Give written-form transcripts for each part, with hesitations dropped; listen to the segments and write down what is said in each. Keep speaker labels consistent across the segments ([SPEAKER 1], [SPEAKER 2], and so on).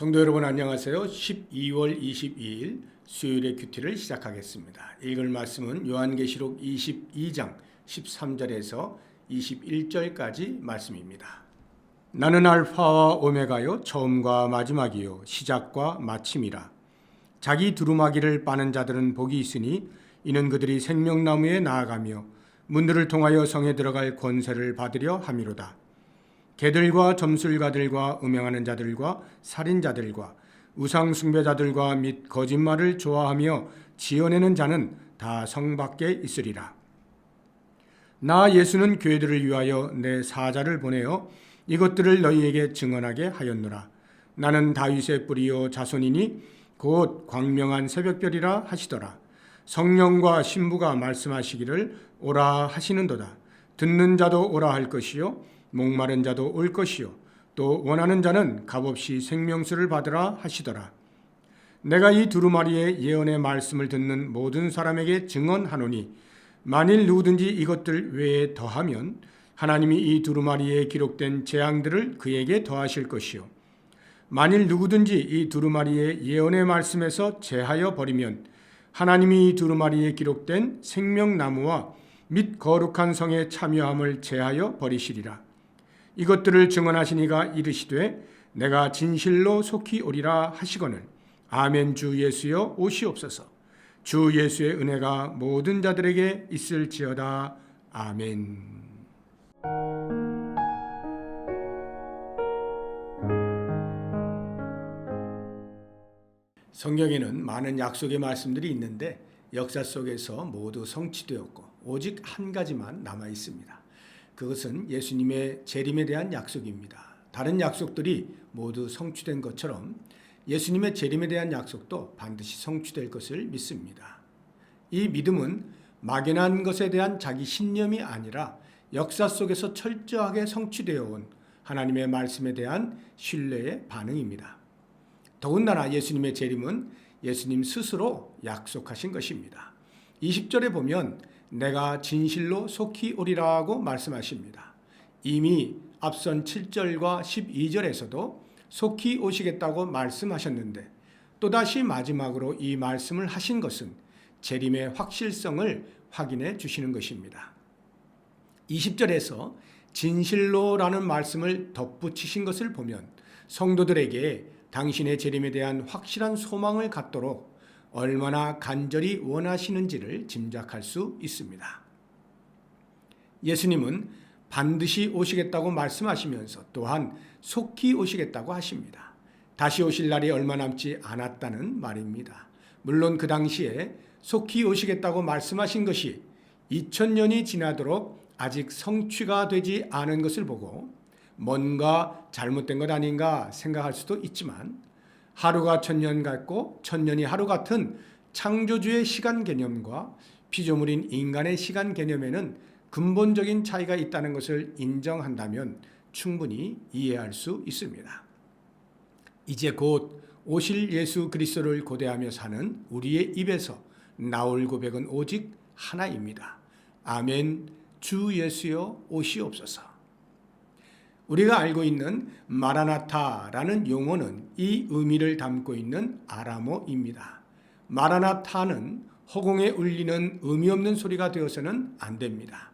[SPEAKER 1] 성도 여러분 안녕하세요. 12월 22일 수요일의 큐티를 시작하겠습니다. 읽을 말씀은 요한계시록 22장 13절에서 21절까지 말씀입니다. 나는 알파와 오메가요 처음과 마지막이요 시작과 마침이라. 자기 두루마기를 빠는 자들은 복이 있으니 이는 그들이 생명나무에 나아가며 문들을 통하여 성에 들어갈 권세를 받으려 함이로다. 개들과 점술가들과 음행하는 자들과 살인자들과 우상숭배자들과 및 거짓말을 좋아하며 지어내는 자는 다 성 밖에 있으리라. 나 예수는 교회들을 위하여 내 사자를 보내어 이것들을 너희에게 증언하게 하였노라. 나는 다윗의 뿌리요 자손이니 곧 광명한 새벽별이라 하시더라. 성령과 신부가 말씀하시기를 오라 하시는도다. 듣는 자도 오라 할 것이요 목마른 자도 올 것이요 또 원하는 자는 값없이 생명수를 받으라 하시더라. 내가 이 두루마리의 예언의 말씀을 듣는 모든 사람에게 증언하노니 만일 누구든지 이것들 외에 더하면 하나님이 이 두루마리에 기록된 재앙들을 그에게 더하실 것이요 만일 누구든지 이 두루마리의 예언의 말씀에서 제하여 버리면 하나님이 이 두루마리에 기록된 생명나무와 및 거룩한 성의 참여함을 제하여 버리시리라. 이것들을 증언하시니가 이르시되 내가 진실로 속히 오리라 하시거늘 아멘. 주 예수여 오시옵소서. 주 예수의 은혜가 모든 자들에게 있을지어다. 아멘. 성경에는 많은 약속의 말씀들이 있는데 역사 속에서 모두 성취되었고 오직 한 가지만 남아 있습니다. 그것은 예수님의 재림에 대한 약속입니다. 다른 약속들이 모두 성취된 것처럼 예수님의 재림에 대한 약속도 반드시 성취될 것을 믿습니다. 이 믿음은 막연한 것에 대한 자기 신념이 아니라 역사 속에서 철저하게 성취되어 온 하나님의 말씀에 대한 신뢰의 반응입니다. 더군다나 예수님의 재림은 예수님 스스로 약속하신 것입니다. 20절에 보면 내가 진실로 속히 오리라고 말씀하십니다. 이미 앞선 7절과 12절에서도 속히 오시겠다고 말씀하셨는데 또다시 마지막으로 이 말씀을 하신 것은 재림의 확실성을 확인해 주시는 것입니다. 20절에서 진실로라는 말씀을 덧붙이신 것을 보면 성도들에게 당신의 재림에 대한 확실한 소망을 갖도록 얼마나 간절히 원하시는지를 짐작할 수 있습니다. 예수님은 반드시 오시겠다고 말씀하시면서 또한 속히 오시겠다고 하십니다. 다시 오실 날이 얼마 남지 않았다는 말입니다. 물론 그 당시에 속히 오시겠다고 말씀하신 것이 2000년이 지나도록 아직 성취가 되지 않은 것을 보고 뭔가 잘못된 것 아닌가 생각할 수도 있지만 하루가 1000년 같고 1000년이 하루 같은 창조주의 시간 개념과 피조물인 인간의 시간 개념에는 근본적인 차이가 있다는 것을 인정한다면 충분히 이해할 수 있습니다. 이제 곧 오실 예수 그리스도를 고대하며 사는 우리의 입에서 나올 고백은 오직 하나입니다. 아멘. 주 예수여 오시옵소서. 우리가 알고 있는 마라나타라는 용어는 이 의미를 담고 있는 아람어입니다. 마라나타는 허공에 울리는 의미 없는 소리가 되어서는 안 됩니다.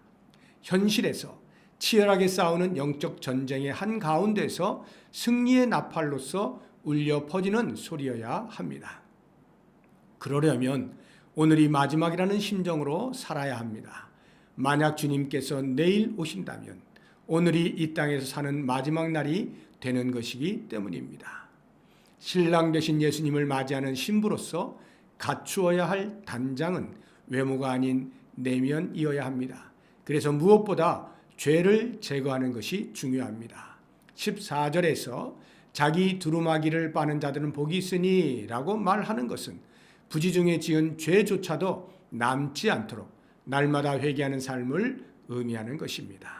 [SPEAKER 1] 현실에서 치열하게 싸우는 영적 전쟁의 한가운데서 승리의 나팔로서 울려 퍼지는 소리여야 합니다. 그러려면 오늘이 마지막이라는 심정으로 살아야 합니다. 만약 주님께서 내일 오신다면 오늘이 이 땅에서 사는 마지막 날이 되는 것이기 때문입니다. 신랑 되신 예수님을 맞이하는 신부로서 갖추어야 할 단장은 외모가 아닌 내면이어야 합니다. 그래서 무엇보다 죄를 제거하는 것이 중요합니다. 14절에서 자기 두루마기를 빠는 자들은 복이 있으니 라고 말하는 것은 부지 중에 지은 죄조차도 남지 않도록 날마다 회개하는 삶을 의미하는 것입니다.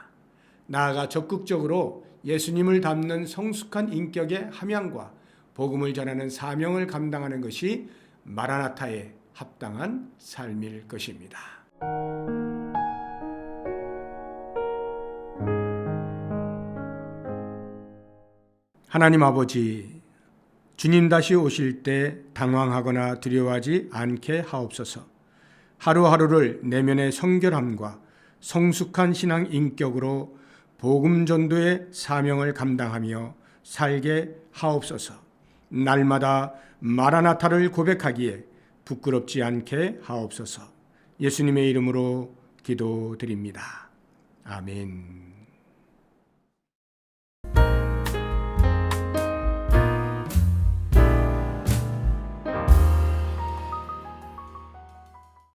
[SPEAKER 1] 나아가 적극적으로 예수님을 닮는 성숙한 인격의 함양과 복음을 전하는 사명을 감당하는 것이 마라나타에 합당한 삶일 것입니다. 하나님 아버지, 주님 다시 오실 때 당황하거나 두려워하지 않게 하옵소서. 하루하루를 내면의 성결함과 성숙한 신앙 인격으로 복음 전도의 사명을 감당하며 살게 하옵소서. 날마다 마라나타를 고백하기에 부끄럽지 않게 하옵소서. 예수님의 이름으로 기도드립니다. 아멘.